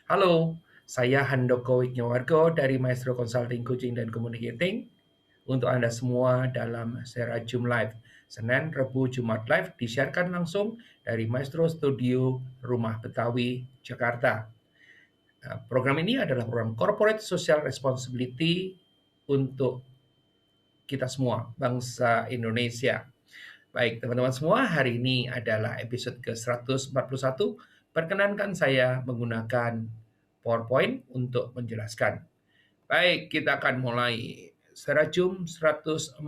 Halo, saya Handoko Wijnyowargo dari Maestro Consulting Coaching dan Communicating untuk Anda semua dalam Serajum Live. Senin, Rabu, Jumat Live disiarkan langsung dari Maestro Studio Rumah Betawi, Jakarta. Program ini adalah program Corporate Social Responsibility untuk kita semua, bangsa Indonesia. Baik, teman-teman semua, hari ini adalah episode ke-141. Perkenankan saya menggunakan PowerPoint untuk menjelaskan. Baik, kita akan mulai. Serajum 141.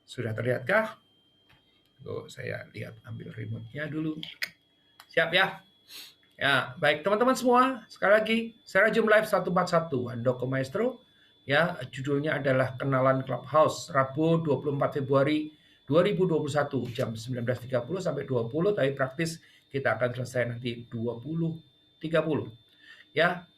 Sudah terlihatkah? Saya lihat ambil remote-nya dulu. Siap ya? Ya, baik teman-teman semua, sekali lagi Serajum Live 141 Handoko Maestro. Ya, judulnya adalah Kenalan Clubhouse, Rabu 24 Februari 2021 jam 19.30 sampai 20, tapi praktis kita akan selesai nanti 20.30. Ya,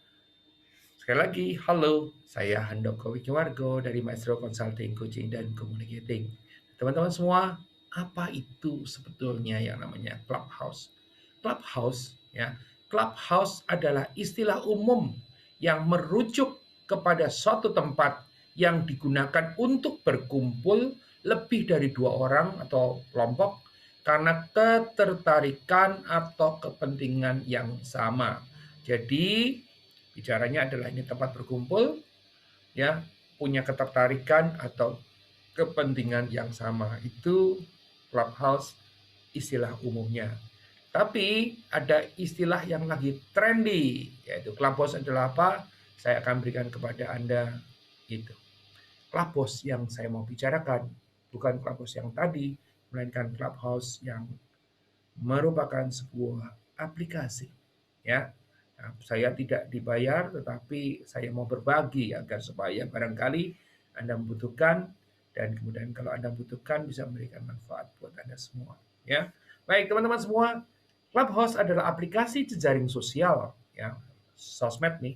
sekali lagi, halo, saya Handoko Wijnyowargo dari Maestro Consulting, Coaching, dan Communicating. Teman-teman semua, apa itu sebetulnya yang namanya Clubhouse? Clubhouse, ya, Clubhouse adalah istilah umum yang merujuk kepada suatu tempat yang digunakan untuk berkumpul lebih dari 2 orang atau kelompok karena ketertarikan atau kepentingan yang sama. Jadi bicaranya adalah ini tempat berkumpul, ya, punya ketertarikan atau kepentingan yang sama. Itu Clubhouse istilah umumnya. Tapi ada istilah yang lagi trendy, yaitu Clubhouse adalah apa? Saya akan berikan kepada Anda itu. Clubhouse yang saya mau bicarakan bukan Clubhouse yang tadi, melainkan Clubhouse yang merupakan sebuah aplikasi. Ya, nah, saya tidak dibayar, tetapi saya mau berbagi agar supaya barangkali Anda membutuhkan dan kemudian kalau Anda butuhkan bisa memberikan manfaat buat Anda semua. Ya, baik teman-teman semua, Clubhouse adalah aplikasi jejaring sosial, ya, sosmed nih,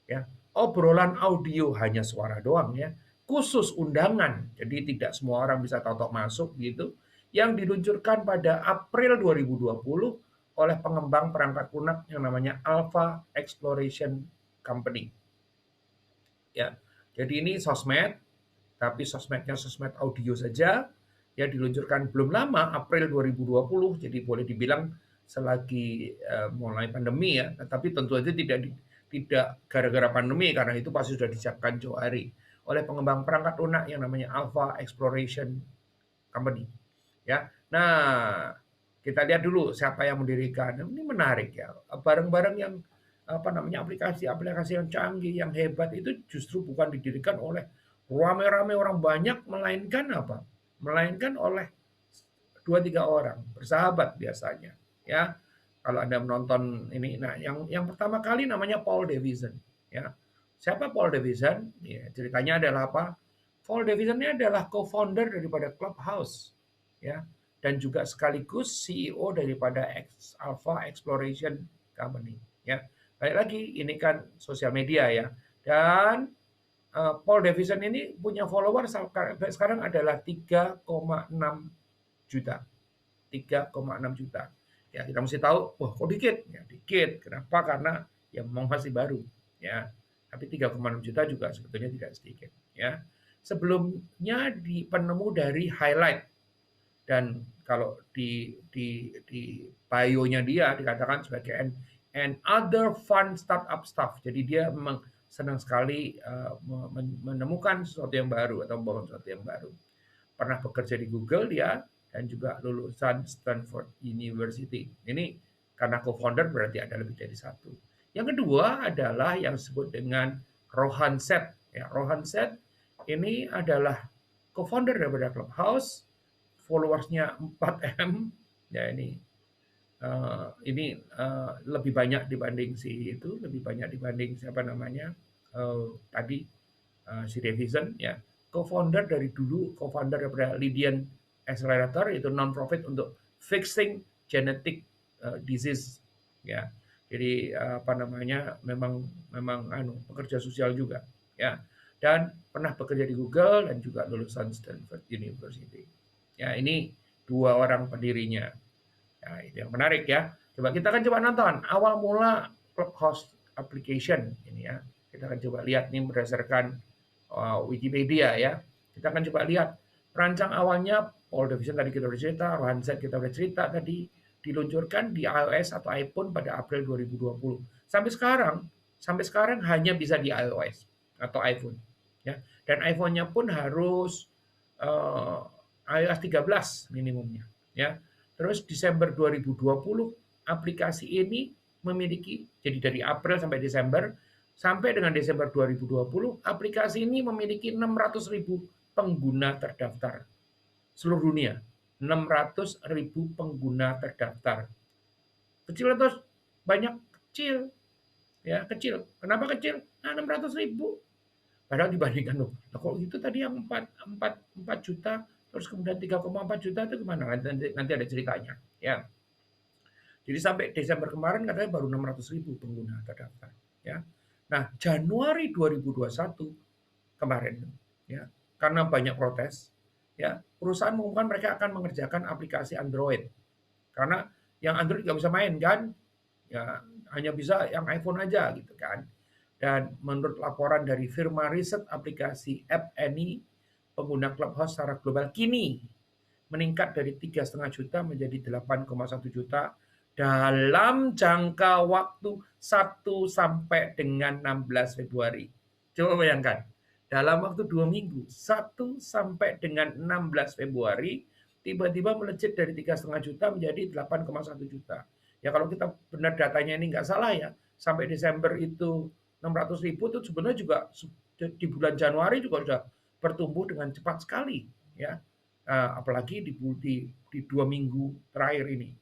ya, obrolan audio hanya suara doang ya, khusus undangan, jadi tidak semua orang bisa tahu masuk gitu, yang diluncurkan pada April 2020 oleh pengembang perangkat lunak yang namanya Alpha Exploration Company. Ya, jadi ini sosmed, tapi sosmednya sosmed audio saja, ya diluncurkan belum lama April 2020, jadi boleh dibilang selagi mulai pandemi ya, tapi tentu saja tidak gara-gara pandemi karena itu pasti sudah disiapkan jauh hari oleh pengembang perangkat lunak yang namanya Alpha Exploration Company. Ya, nah kita lihat dulu siapa yang mendirikan. Ini menarik ya, barang-barang yang apa namanya aplikasi-aplikasi yang canggih, yang hebat itu justru bukan didirikan oleh rame-rame orang banyak, melainkan apa? Melainkan oleh 2-3 orang bersahabat biasanya. Ya, kalau Anda menonton ini, nah yang pertama kali namanya Paul Davidson. Ya, siapa Paul Davidson? Ya, ceritanya adalah apa? Paul Davidson ini adalah co-founder daripada Clubhouse, ya, dan juga sekaligus CEO daripada Alpha Exploration Company. Ya, balik lagi ini kan sosial media ya, dan Paul Davidson ini punya follower sekarang adalah 3,6 juta. 3,6 juta. Ya, kita mesti tahu, wah kok dikit? Ya, dikit. Kenapa? Karena ya memang masih baru, ya. Tapi 3,6 juta juga sebetulnya tidak sedikit, ya. Sebelumnya penemu dari Highlight, dan kalau di bio-nya dia dikatakan sebagai and other fun startup stuff. Jadi dia memang senang sekali menemukan sesuatu yang baru atau membangun sesuatu yang baru. Pernah bekerja di Google dia, dan juga lulusan Stanford University. Ini karena co-founder berarti ada lebih dari satu. Yang kedua adalah yang disebut dengan Rohan Set. Ya, Rohan Set ini adalah co-founder daripada Clubhouse, followersnya 4M. Ya, ini lebih banyak dibanding lebih banyak dibanding siapa namanya tadi si Davison, ya, co-founder dari dulu, co-founder daripada Lydian Accelerator, itu non-profit untuk fixing genetic disease, ya. Jadi apa namanya, memang memang pekerja sosial juga, ya, dan pernah bekerja di Google dan juga lulusan Stanford University. Ya, ini 2 orang pendirinya. Nah, itu yang menarik ya. Coba kita akan coba nonton awal mula Clubhouse application ini ya. Kita akan coba lihat nih berdasarkan Wikipedia ya. Kita akan coba lihat perancang awalnya Paul Davidson tadi kita udah cerita, Rohan Zed kita udah cerita tadi, diluncurkan di iOS atau iPhone pada April 2020. Sampai sekarang hanya bisa di iOS atau iPhone ya. Dan iPhone-nya pun harus iOS 13 minimumnya ya. Terus Desember 2020 aplikasi ini memiliki, jadi dari April sampai Desember, sampai dengan Desember 2020 aplikasi ini memiliki 600.000 pengguna terdaftar seluruh dunia. 600.000 pengguna terdaftar. Kecil atau banyak? Kecil. Ya, kecil. Kenapa kecil? Nah, 600.000. Padahal dibandingkan loh. Nah, kalau itu tadi yang 4 juta, terus kemudian 3,4 juta itu kemana? Nanti ada ceritanya. Ya. Jadi sampai Desember kemarin katanya baru 600.000 pengguna terdaftar. Ya. Nah, Januari 2021 kemarin, ya, karena banyak protes, ya, perusahaan mengumumkan mereka akan mengerjakan aplikasi Android. Karena yang Android nggak bisa main kan, ya hanya bisa yang iPhone aja gitu kan. Dan menurut laporan dari firma riset aplikasi App Annie, pengguna Clubhouse secara global kini meningkat dari 3,5 juta menjadi 8,1 juta dalam jangka waktu 1 sampai dengan 16 Februari. Coba bayangkan, dalam waktu 2 minggu, 1 sampai dengan 16 Februari, tiba-tiba melejit dari 3,5 juta menjadi 8,1 juta. Ya kalau kita benar datanya ini nggak salah ya, sampai Desember itu 600.000 itu sebenarnya juga di bulan Januari juga sudah bertumbuh dengan cepat sekali ya. Apalagi di 2 minggu terakhir ini.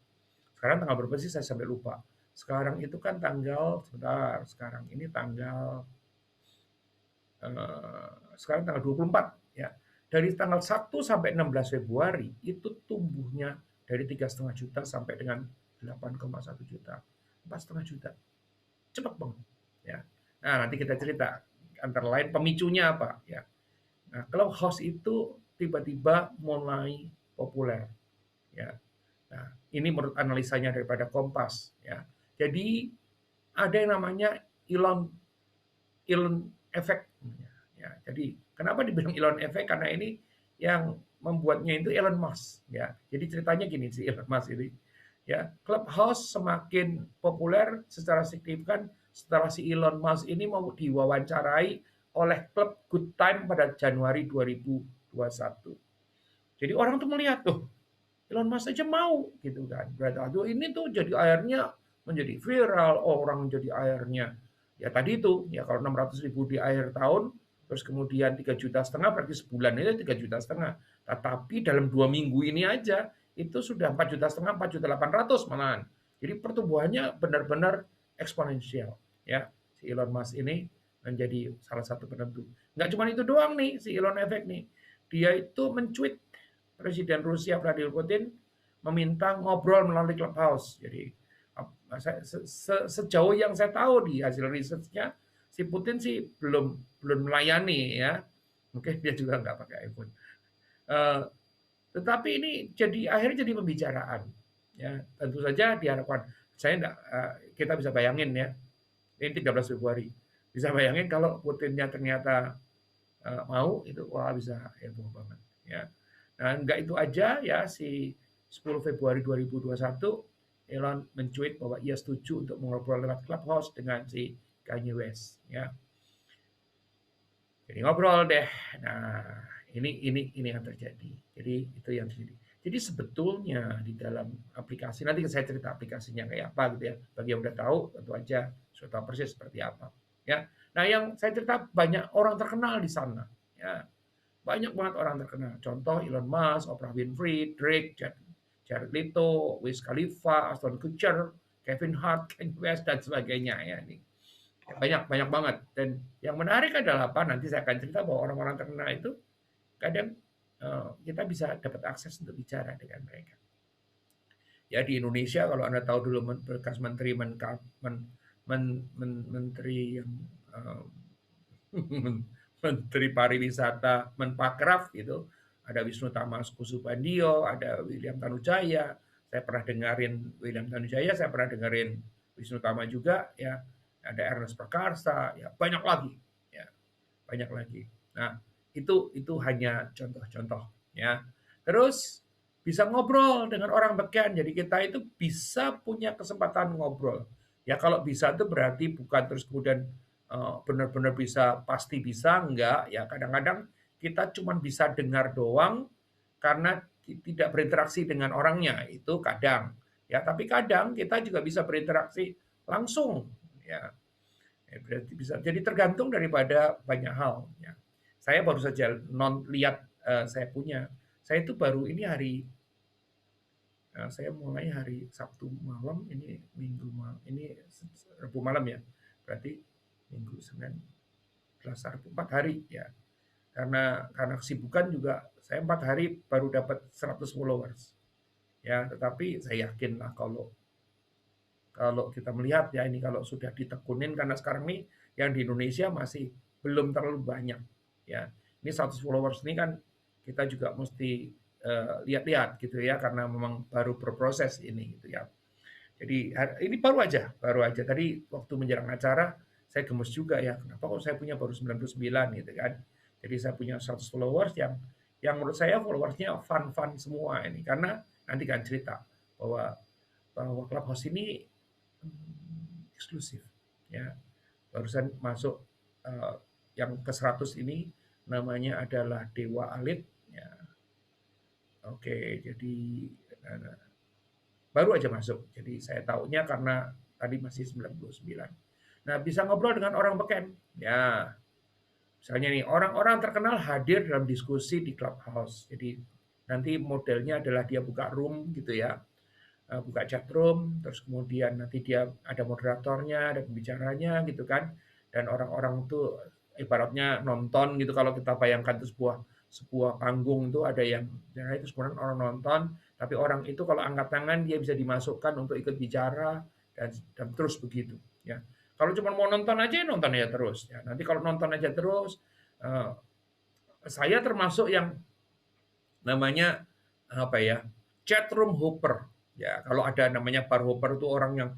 Sekarang tanggal berapa sih saya sampai lupa. Sekarang itu kan tanggal, sebentar, sekarang ini tanggal, sekarang tanggal 24 ya. Dari tanggal 1 sampai 16 Februari itu tumbuhnya dari 3,5 juta sampai dengan 8,1 juta. 4,5 juta. Cepat banget ya. Nah, nanti kita cerita antara lain pemicunya apa ya. Nah, Clubhouse itu tiba-tiba mulai populer ya. Nah, ini menurut analisanya daripada Kompas ya. Jadi ada yang namanya Elon Effect ya. Jadi kenapa dibilang Elon Effect? Karena ini yang membuatnya itu Elon Musk ya. Jadi ceritanya gini sih Elon Musk ini ya. Clubhouse semakin populer secara signifikan setelah si Elon Musk ini mau diwawancarai oleh klub Good Time pada Januari 2021. Jadi orang tuh melihat tuh Elon Musk aja mau gitu kan. Berarti aduh ini tuh jadi akhirnya menjadi viral, orang jadi akhirnya ya tadi itu ya kalau 600.000 di akhir tahun terus kemudian 3,5 juta berarti sebulan itu 3,5 juta. Tetapi dalam 2 minggu ini aja itu sudah 4,5 juta, 4,8 juta malahan. Jadi pertumbuhannya benar-benar eksponensial ya. Si Elon Musk ini menjadi salah satu penentu. Nggak cuma itu doang nih si Elon Effect nih. Dia itu mencuit Presiden Rusia Vladimir Putin meminta ngobrol melalui Clubhouse. Jadi sejauh yang saya tahu di hasil risetnya, si Putin sih belum melayani ya. Mungkin dia juga nggak pakai iPhone. Tetapi ini akhirnya jadi pembicaraan. Ya, tentu saja diharapkan. Kita bisa bayangin ya, ini 13 Februari. Bisa bayangin kalau Putinnya ternyata mau, itu wah bisa heboh banget. Ya. Nah, enggak itu aja ya, si 10 Februari 2021 Elon mencuit bahwa ia setuju untuk mengobrol lewat Clubhouse dengan si Kanye West ya. Jadi ngobrol deh. Nah, ini yang terjadi. Jadi itu yang terjadi. Jadi sebetulnya di dalam aplikasi, nanti saya cerita aplikasinya kayak apa gitu ya. Bagi yang udah tahu tentu aja sudah tahu persis seperti apa ya. Nah, yang saya cerita banyak orang terkenal di sana ya. Banyak banget orang terkenal. Contoh Elon Musk, Oprah Winfrey, Drake, Jared Leto, Wiz Khalifa, Ashton Kutcher, Kevin Hart, Kanye West dan sebagainya ya ini. Banyak banget. Dan yang menarik adalah apa? Nanti saya akan cerita bahwa orang-orang terkenal itu kadang kita bisa dapat akses untuk bicara dengan mereka. Ya di Indonesia kalau Anda tahu dulu bekas menteri menteri yang Menteri Pariwisata Menpakraf gitu, ada Wisnu Tama Kusubandio, ada William Tanujaya. Saya pernah dengerin William Tanujaya, saya pernah dengerin Wisnu Tama juga, ya. Ada Ernest Prakarsa, ya banyak lagi, ya banyak lagi. Nah, itu hanya contoh-contoh, ya. Terus bisa ngobrol dengan orang beken. Jadi kita itu bisa punya kesempatan ngobrol. Ya kalau bisa itu berarti bukan terus kemudian benar-benar bisa pasti bisa, enggak. Ya kadang-kadang kita cuma bisa dengar doang karena tidak berinteraksi dengan orangnya, itu kadang. Ya tapi kadang kita juga bisa berinteraksi langsung. Ya, berarti bisa. Jadi tergantung daripada banyak hal. Ya. Saya baru saja lihat saya itu baru ini saya mulai hari Sabtu malam, ini Minggu malam, ini Rabu malam ya. Berarti Minggu, Senin, Selasa, Rabu 4 hari ya. Karena kesibukan juga saya 4 hari baru dapat 100 followers. Ya, tetapi saya yakin lah kalau kita melihat ya ini kalau sudah ditekunin, karena sekarang nih yang di Indonesia masih belum terlalu banyak ya. Ini 100 followers ini kan kita juga mesti lihat-lihat gitu ya, karena memang baru berproses ini gitu ya. Jadi ini baru aja tadi waktu menjelang acara saya gemes juga ya, kenapa kok saya punya baru 99 gitu kan. Jadi saya punya 100 followers yang menurut saya followersnya fun semua ini, karena nanti kan cerita bahwa bahwa Clubhouse ini eksklusif ya. Barusan masuk yang ke 100 ini namanya adalah Dewa Alit ya. Oke, jadi baru aja masuk. Jadi saya tahunya karena tadi masih 99. Nah, bisa ngobrol dengan orang beken. Ya, misalnya nih, orang-orang terkenal hadir dalam diskusi di Clubhouse. Jadi nanti modelnya adalah dia buka room gitu ya. Buka chat room, terus kemudian nanti dia ada moderatornya, ada pembicaranya gitu kan. Dan orang-orang itu ibaratnya nonton gitu, kalau kita bayangkan itu sebuah panggung itu ada yang ya itu kemudian orang nonton, tapi orang itu kalau angkat tangan dia bisa dimasukkan untuk ikut bicara dan terus begitu ya. Kalau cuma mau nonton aja terus ya. Nanti kalau nonton aja terus saya termasuk yang namanya apa ya, chat room hopper ya. Kalau ada namanya bar hopper itu orang yang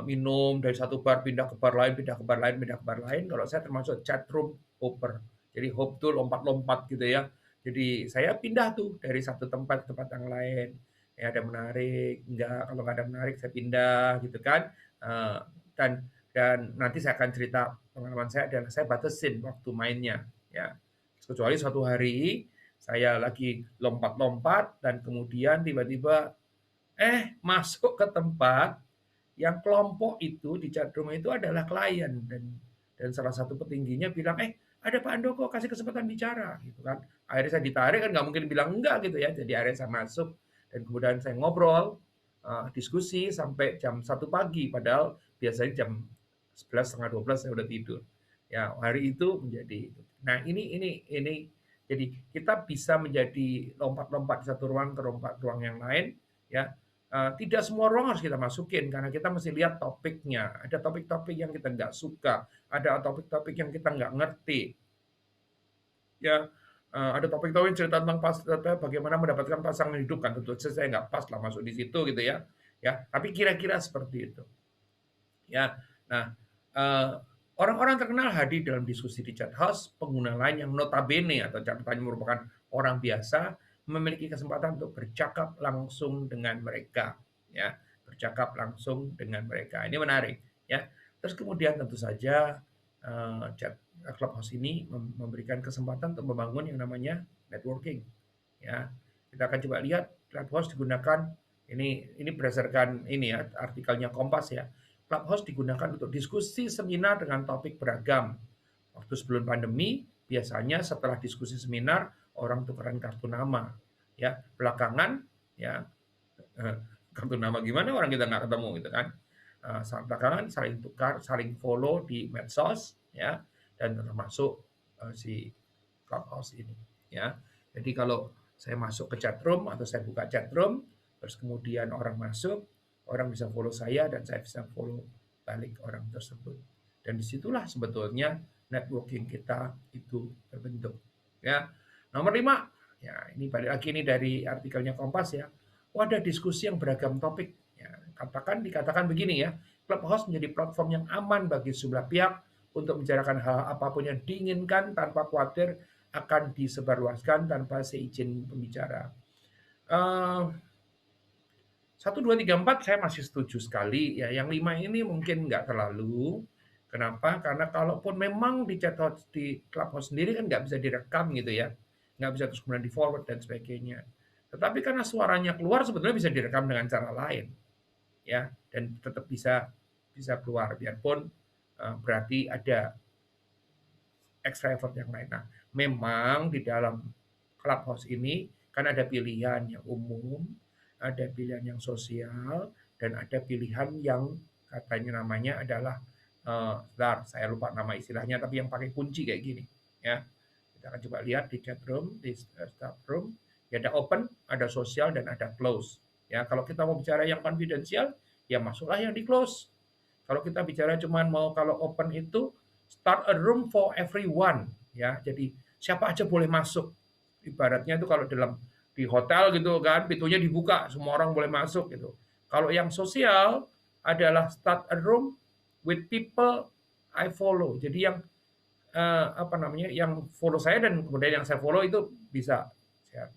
minum dari satu bar pindah ke bar lain, pindah ke bar lain, pindah ke bar lain. Kalau saya termasuk chat room hopper, jadi hop tuh lompat-lompat gitu ya. Jadi saya pindah tuh dari satu tempat ke tempat yang lain, ya ada menarik enggak, kalau nggak ada menarik saya pindah gitu kan. Dan nanti saya akan cerita pengalaman saya adalah saya batasin waktu mainnya ya, kecuali suatu hari saya lagi lompat-lompat dan kemudian tiba-tiba masuk ke tempat yang kelompok itu di chatroom itu adalah klien, dan salah satu petingginya bilang, ada Pak Andoko kasih kesempatan bicara gitu kan. Akhirnya saya ditarik, kan nggak mungkin bilang enggak gitu ya. Jadi akhirnya saya masuk dan kemudian saya ngobrol, diskusi sampai jam 1 pagi, padahal biasanya jam 11 setengah 12 saya udah tidur. Ya, hari itu menjadi. Nah, ini jadi kita bisa menjadi lompat-lompat di satu ruang ke ruang yang lain ya. Tidak semua ruang harus kita masukin karena kita mesti lihat topiknya. Ada topik-topik yang kita nggak suka, ada topik-topik yang kita nggak ngerti. Ya, ada topik-topik cerita tentang bagaimana mendapatkan pasangan hidup, kan tentu saja saya nggak pas lah masuk di situ gitu ya. Ya, tapi kira-kira seperti itu. Ya, nah orang-orang terkenal hadir dalam diskusi di chat house. Pengguna lain yang notabene atau catatannya merupakan orang biasa memiliki kesempatan untuk bercakap langsung dengan mereka, ya, bercakap langsung dengan mereka. Ini menarik, ya. Terus kemudian tentu saja chat Clubhouse ini memberikan kesempatan untuk membangun yang namanya networking, ya. Kita akan coba lihat Clubhouse digunakan ini berdasarkan ini ya artikelnya Kompas ya. Clubhouse digunakan untuk diskusi seminar dengan topik beragam. Waktu sebelum pandemi, biasanya setelah diskusi seminar, orang tukeran kartu nama. Ya, belakangan, ya kartu nama gimana orang kita nggak ketemu gitu kan. Belakangan saling tukar, saling follow di medsos, ya, dan termasuk si Clubhouse ini. Ya, jadi kalau saya masuk ke chatroom atau saya buka chatroom, terus kemudian orang masuk, orang bisa follow saya dan saya bisa follow balik orang tersebut. Dan disitulah sebetulnya networking kita itu terbentuk. Ya, nomor 5, Ya, ini balik lagi ini dari artikelnya Kompas ya. Oh, ada diskusi yang beragam topik. Ya, dikatakan begini ya, Clubhouse menjadi platform yang aman bagi sejumlah pihak untuk membicarakan hal apapun yang diinginkan tanpa khawatir akan disebarluaskan tanpa seizin pembicara. 1, 2, 3, 4 saya masih setuju sekali ya. Yang 5 ini mungkin nggak terlalu. Kenapa? Karena kalaupun memang di Clubhouse sendiri kan nggak bisa direkam gitu ya. Nggak bisa terus kemudian di forward dan sebagainya. Tetapi karena suaranya keluar sebetulnya bisa direkam dengan cara lain ya, dan tetap bisa keluar biarpun berarti ada extra effort yang lain. Nah, memang di dalam Clubhouse ini kan ada pilihan yang umum, ada pilihan yang sosial, dan ada pilihan yang katanya namanya adalah saya lupa nama istilahnya, tapi yang pakai kunci kayak gini ya. Kita akan coba lihat di chat room, di staff room, ya ada open, ada sosial, dan ada close. Ya, kalau kita mau bicara yang confidential, ya masuklah yang di close. Kalau kita bicara cuman mau kalau open itu start a room for everyone ya. Jadi siapa aja boleh masuk. Ibaratnya itu kalau di hotel gitu kan, pintunya dibuka, semua orang boleh masuk gitu. Kalau yang sosial adalah start a room with people I follow. Jadi yang yang follow saya dan kemudian yang saya follow itu bisa.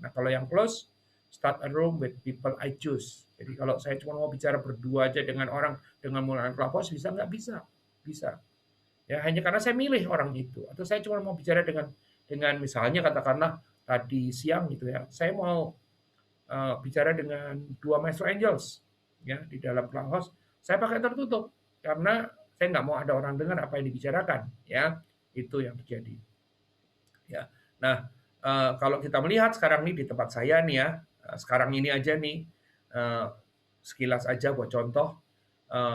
Nah, kalau yang close start a room with people I choose. Jadi kalau saya cuma mau bicara berdua aja dengan orang dengan menggunakan Clubhouse bisa nggak? Bisa. Bisa. Ya, hanya karena saya milih orang itu. Atau saya cuma mau bicara dengan misalnya katakanlah tadi siang gitu ya. Saya mau bicara dengan 2 Maestro Angels ya di dalam Clubhouse. Saya pakai tertutup karena saya nggak mau ada orang dengar apa yang dibicarakan ya. Itu yang terjadi. Ya. Nah, kalau kita melihat sekarang nih di tempat saya nih ya, sekarang ini aja nih, sekilas aja buat contoh,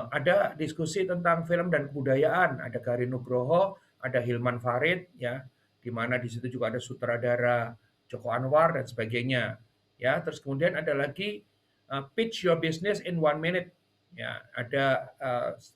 ada diskusi tentang film dan kebudayaan, ada Garin Nugroho, ada Hilman Farid, ya, di mana di situ juga ada sutradara Joko Anwar dan sebagainya, ya. Terus kemudian ada lagi pitch your business in 1 minute, ya, ada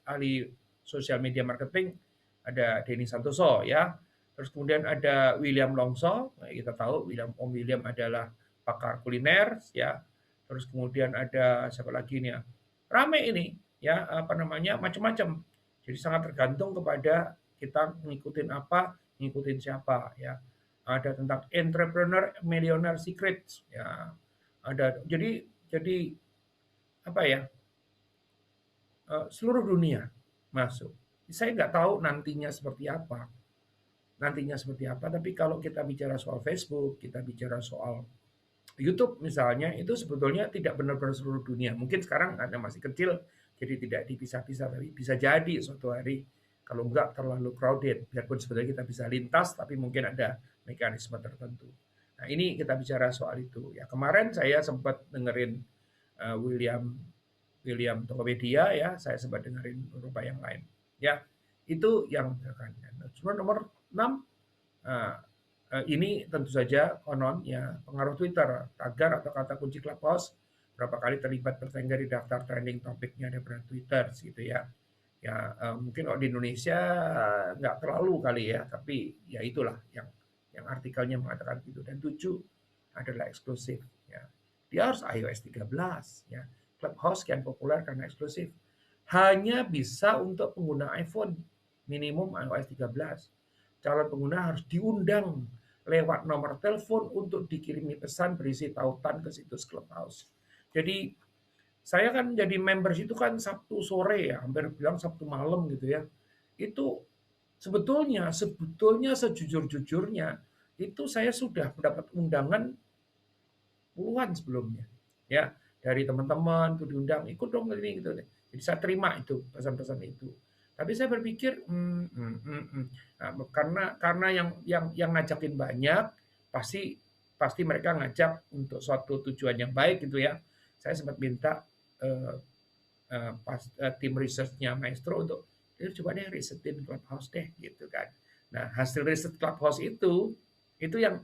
ahli social media marketing, ada Denny Santoso, ya. Terus kemudian ada William Longso, nah, kita tahu Om William adalah pakar kuliner, ya. Terus kemudian ada siapa lagi nih ya? Rame ini, ya apa namanya macam-macam. Jadi sangat tergantung kepada kita ngikutin apa, ngikutin siapa, ya. Ada tentang entrepreneur millionaire secrets, ya. Ada jadi apa ya? Seluruh dunia masuk. Saya nggak tahu nantinya seperti apa. Tapi kalau kita bicara soal Facebook, kita bicara soal YouTube misalnya, itu sebetulnya tidak benar-benar seluruh dunia. Mungkin sekarang ada masih kecil, jadi tidak dipisah-pisah, tapi bisa jadi suatu hari kalau enggak terlalu crowded, biarpun sebetulnya kita bisa lintas, tapi mungkin ada mekanisme tertentu. Nah, ini kita bicara soal itu. Ya, kemarin saya sempat dengerin William Tokopedia ya, saya sempat dengerin beberapa yang lain. Ya, itu yang akan. Cuma nomor 6, ini tentu saja konon ya pengaruh Twitter, tagar atau kata kunci Clubhouse berapa kali terlibat bertengger di daftar trending topiknya ada brand Twitter gitu ya. Ya mungkin kalau di Indonesia nggak terlalu kali ya, tapi ya itulah yang artikelnya mengatakan itu. Dan 7 adalah eksklusif ya. Dia harus iOS 13 ya. Clubhouse kian populer karena eksklusif. Hanya bisa untuk pengguna iPhone, minimum iOS 13. Calon pengguna harus diundang lewat nomor telepon untuk dikirimi pesan berisi tautan ke situs Clubhouse. Jadi saya kan jadi members itu kan Sabtu sore ya, hampir bilang Sabtu malam gitu ya. Itu sebetulnya sejujur-jujurnya itu saya sudah mendapat undangan puluhan sebelumnya. Ya, dari teman-teman tuh diundang, ikut dong ini gitu. Jadi saya terima itu pesan-pesan itu. Tapi saya berpikir, Nah, karena yang ngajakin banyak, pasti mereka ngajak untuk suatu tujuan yang baik gitu ya. Saya sempat minta tim researchnya Maestro untuk coba deh risetin Clubhouse deh gitu kan. Nah, hasil riset Clubhouse itu yang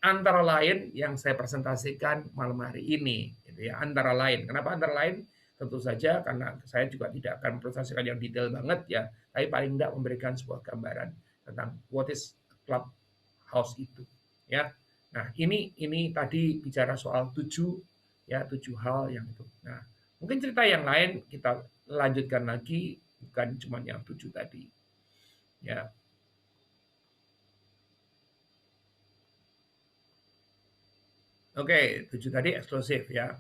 antara lain yang saya presentasikan malam hari ini gitu ya. Antara lain. Kenapa antara lain? Tentu saja karena saya juga tidak akan mempresentasikan yang detail banget ya, tapi paling tidak memberikan sebuah gambaran tentang what is Clubhouse itu ya. Nah, ini tadi bicara soal 7 ya, 7 hal yang itu. Nah, mungkin cerita yang lain kita lanjutkan lagi, bukan cuma yang 7 tadi. Ya. Oke, 7 tadi eksklusif ya.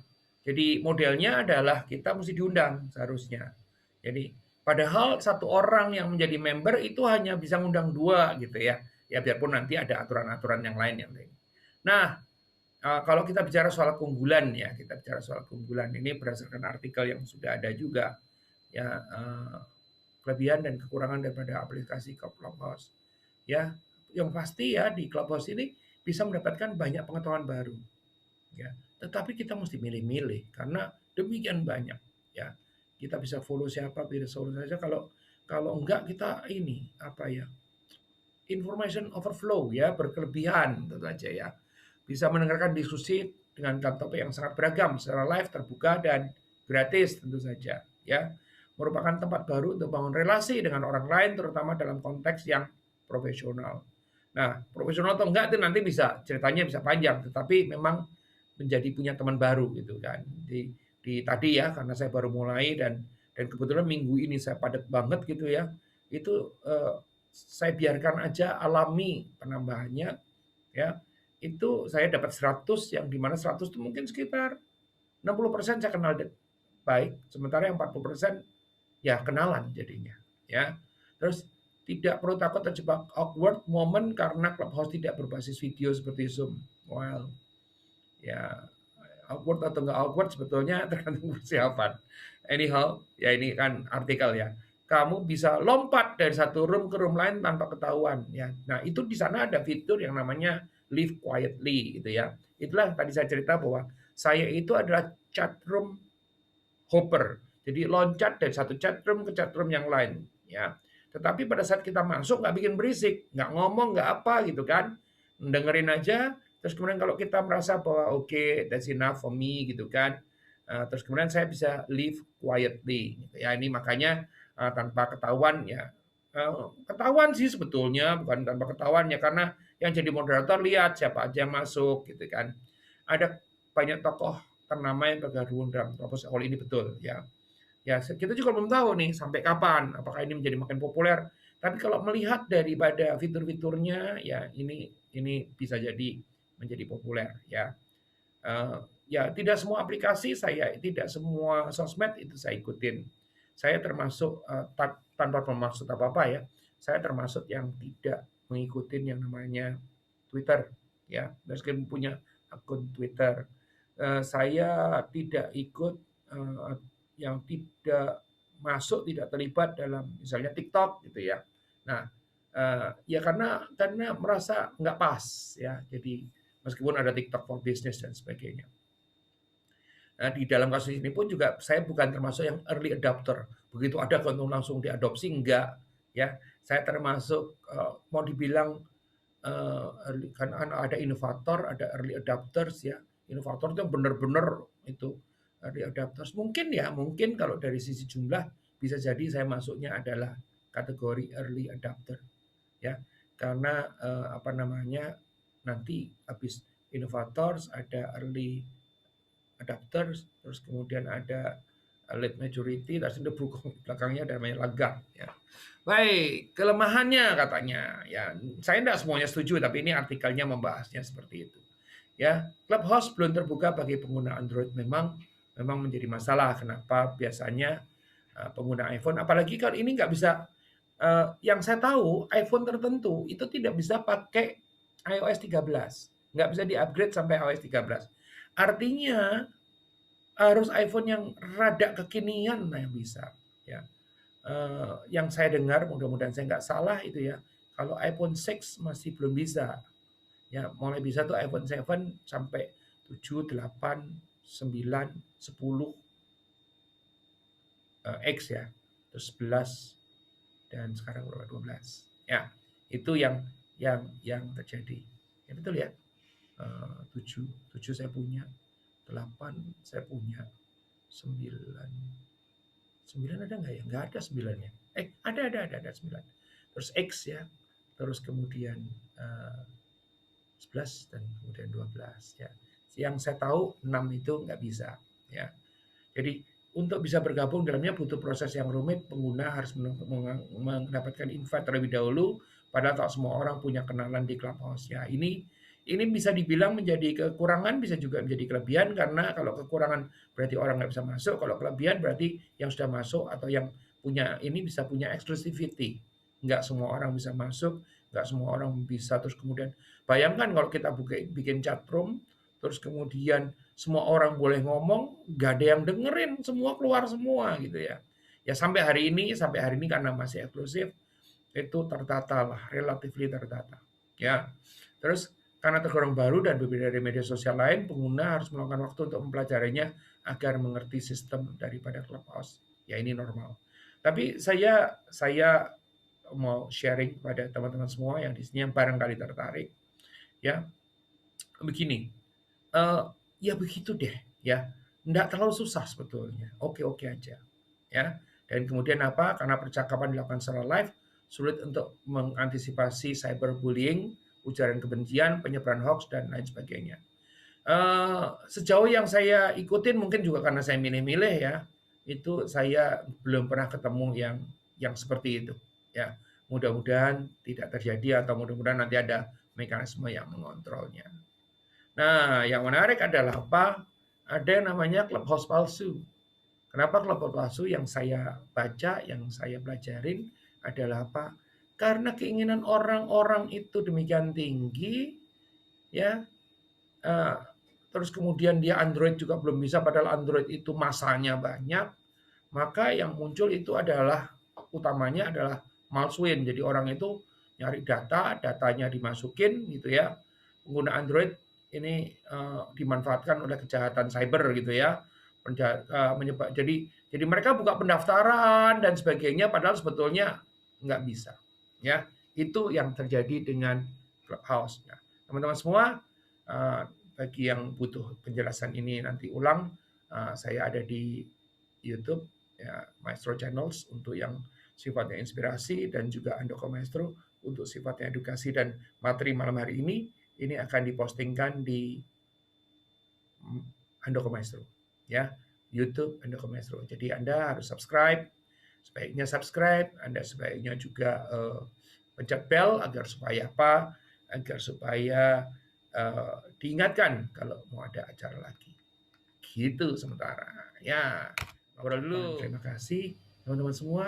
Jadi modelnya adalah kita mesti diundang seharusnya. Jadi padahal satu orang yang menjadi member itu hanya bisa ngundang 2 gitu ya. Ya biarpun nanti ada aturan-aturan yang lain yang lain. Nah, kalau kita bicara soal keunggulan ya, kita bicara soal keunggulan ini berdasarkan artikel yang sudah ada juga ya, kelebihan dan kekurangan daripada aplikasi Clubhouse. Ya, yang pasti ya di Clubhouse ini bisa mendapatkan banyak pengetahuan baru ya. Tetapi kita mesti milih-milih karena demikian banyak ya. Kita bisa follow siapa, bisa follow saja kalau kalau enggak kita ini apa ya? Information overflow ya, berkelebihan tentu saja ya. Bisa mendengarkan diskusi dengan topik yang sangat beragam secara live, terbuka dan gratis tentu saja ya. Merupakan tempat baru untuk bangun relasi dengan orang lain terutama dalam konteks yang profesional. Nah, profesional atau enggak itu nanti bisa ceritanya bisa panjang, tetapi memang menjadi punya teman baru gitu kan. Di tadi ya karena saya baru mulai dan kebetulan minggu ini saya padat banget gitu ya. Itu saya biarkan aja alami penambahannya ya. Itu saya dapat 100 yang dimana 100 itu mungkin sekitar 60% saya kenal baik, sementara yang 40% ya kenalan jadinya ya. Terus tidak perlu takut terjebak awkward moment karena Clubhouse tidak berbasis video seperti Zoom. Well, ya awkward atau nggak awkward sebetulnya tergantung persiapan. Anyhow, ya ini kan artikel ya. Kamu bisa lompat dari satu room ke room lain tanpa ketahuan ya. Nah, itu di sana ada fitur yang namanya live quietly gitu ya. Itulah tadi saya cerita bahwa saya itu adalah chat room hopper. Jadi loncat dari satu chat room ke chat room yang lain ya. Tetapi pada saat kita masuk nggak bikin berisik, nggak ngomong, nggak apa gitu kan. Dengerin aja. Terus kemudian kalau kita merasa bahwa oke, okay, that's enough for me gitu kan. Terus kemudian saya bisa live quietly. Gitu. Ya ini makanya tanpa ketahuan ya. Ketahuan sih sebetulnya bukan tanpa ketahuan ya karena yang jadi moderator lihat siapa aja yang masuk gitu kan. Ada banyak tokoh ternama yang tergabung dalam proposal ini betul ya. Ya, kita juga belum tahu nih sampai kapan apakah ini menjadi makin populer. Tapi kalau melihat daripada fitur-fiturnya ya ini bisa jadi menjadi populer ya. Ya tidak semua aplikasi saya, tidak semua sosmed itu saya ikutin. Saya termasuk tanpa bermaksud apa-apa ya. Saya termasuk yang tidak mengikuti yang namanya Twitter ya. Meskipun punya akun Twitter, saya tidak ikut yang tidak masuk, tidak terlibat dalam misalnya TikTok gitu ya. Nah, ya karena merasa nggak pas ya. Jadi meskipun ada TikTok for Business dan sebagainya. Nah, di dalam kasus ini pun juga saya bukan termasuk yang early adopter. Begitu ada konten langsung diadopsi enggak ya. Saya termasuk mau dibilang kan ada inovator, ada early adopters ya. Inovator itu benar-benar itu early adopters. Mungkin ya, mungkin kalau dari sisi jumlah bisa jadi saya masuknya adalah kategori early adopter ya. Karena apa namanya nanti habis inovators ada early adapters, terus kemudian ada late majority, terus itu belakangnya ada namanya laggard ya. Baik, kelemahannya katanya ya saya tidak semuanya setuju tapi ini artikelnya membahasnya seperti itu. Ya, Clubhouse belum terbuka bagi pengguna Android memang menjadi masalah. Kenapa biasanya pengguna iPhone apalagi kalau ini nggak bisa yang saya tahu iPhone tertentu itu tidak bisa pakai iOS 13. Nggak bisa di-upgrade sampai iOS 13. Artinya harus iPhone yang rada kekinian yang bisa ya. Yang saya dengar mudah-mudahan saya nggak salah itu ya. Kalau iPhone 6 masih belum bisa. Ya, mulai bisa tuh iPhone 7 sampai 7, 8, 9, 10 X ya. Terus 11 dan sekarang berapa 12. Ya, itu yang terjadi. Ya betul ya. 7, 7 saya punya, 8 saya punya, 9 9 ada nggak ya? Nggak ada 9-nya. Ada 9. Terus X ya. Terus kemudian 11 dan kemudian 12 ya. Yang saya tahu 6 itu nggak bisa ya. Jadi untuk bisa bergabung dalamnya butuh proses yang rumit, pengguna harus mendapatkan invite terlebih dahulu, padahal tak semua orang punya kenalan di Clubhouse ya. Ini bisa dibilang menjadi kekurangan, bisa juga menjadi kelebihan, karena kalau kekurangan berarti orang nggak bisa masuk, kalau kelebihan berarti yang sudah masuk atau yang punya ini bisa punya exclusivity. Nggak semua orang bisa masuk, nggak semua orang bisa, terus kemudian bayangkan kalau kita bikin chat room, terus kemudian semua orang boleh ngomong, nggak ada yang dengerin, semua keluar semua gitu ya. Ya sampai hari ini karena masih eksklusif, itu tertata lah, relatively tertata. Ya, terus karena tergolong baru dan berbeda dari media sosial lain, pengguna harus meluangkan waktu untuk mempelajarinya agar mengerti sistem daripada Clubhouse. Ya ini normal. Tapi saya mau sharing pada teman-teman semua yang di sini yang barangkali tertarik, ya begini, ya begitu deh, ya nggak terlalu susah sebetulnya, oke-oke aja, ya. Dan kemudian apa? Karena percakapan dilakukan secara live, sulit untuk mengantisipasi cyberbullying, ujaran kebencian, penyebaran hoax dan lain sebagainya. Sejauh yang saya ikutin mungkin juga karena saya milih-milih ya, itu saya belum pernah ketemu yang seperti itu, ya. Mudah-mudahan tidak terjadi atau mudah-mudahan nanti ada mekanisme yang mengontrolnya. Nah, yang menarik adalah apa? Ada yang namanya Clubhouse palsu. Kenapa Clubhouse palsu? Yang saya baca, yang saya pelajarin adalah apa? Karena keinginan orang-orang itu demikian tinggi, ya. Terus kemudian dia Android juga belum bisa, padahal Android itu masanya banyak. Maka yang muncul itu adalah utamanya adalah malware. Jadi orang itu nyari datanya dimasukin gitu ya. Pengguna Android ini dimanfaatkan oleh kejahatan cyber gitu ya. Jadi mereka buka pendaftaran dan sebagainya, padahal sebetulnya nggak bisa. Ya, itu yang terjadi dengan Clubhouse. Nah, teman-teman semua, bagi yang butuh penjelasan ini nanti ulang, saya ada di YouTube ya, Maestro Channels untuk yang sifatnya inspirasi, dan juga Andoko Maestro untuk sifatnya edukasi. Dan materi malam hari ini akan dipostingkan di Andoko Maestro ya, YouTube Andoko Maestro. Jadi Anda harus subscribe, sebaiknya subscribe, Anda sebaiknya juga pencet bell agar supaya apa? Agar supaya diingatkan kalau mau ada acara lagi. Gitu sementara. Ya, ngobrol dulu. Terima kasih teman-teman semua.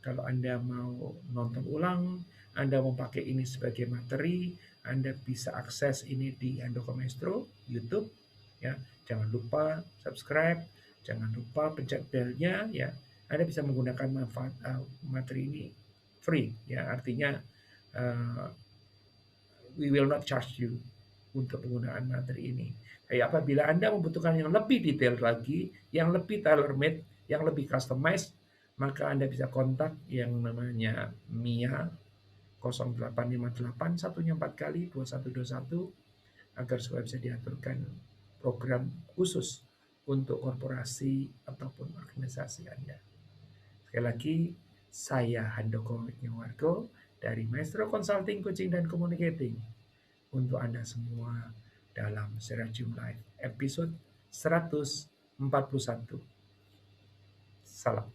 Kalau Anda mau nonton ulang, Anda mau pakai ini sebagai materi, Anda bisa akses ini di Andoko Maestro YouTube. Ya, jangan lupa subscribe, jangan lupa pencet belnya. Ya, Anda bisa menggunakan manfaat materi ini free. Ya, artinya we will not charge you untuk penggunaan materi ini. Apabila Anda membutuhkan yang lebih detail lagi, yang lebih tailor-made, yang lebih customized, maka Anda bisa kontak yang namanya Mia 0858 satunya 4 kali 2121 agar supaya bisa diaturkan program khusus untuk korporasi ataupun organisasi Anda. Sekali lagi, saya Handoko Wargo dari Maestro Consulting, Coaching, dan Communicating untuk Anda semua dalam Serajum Live episode 141. Salam.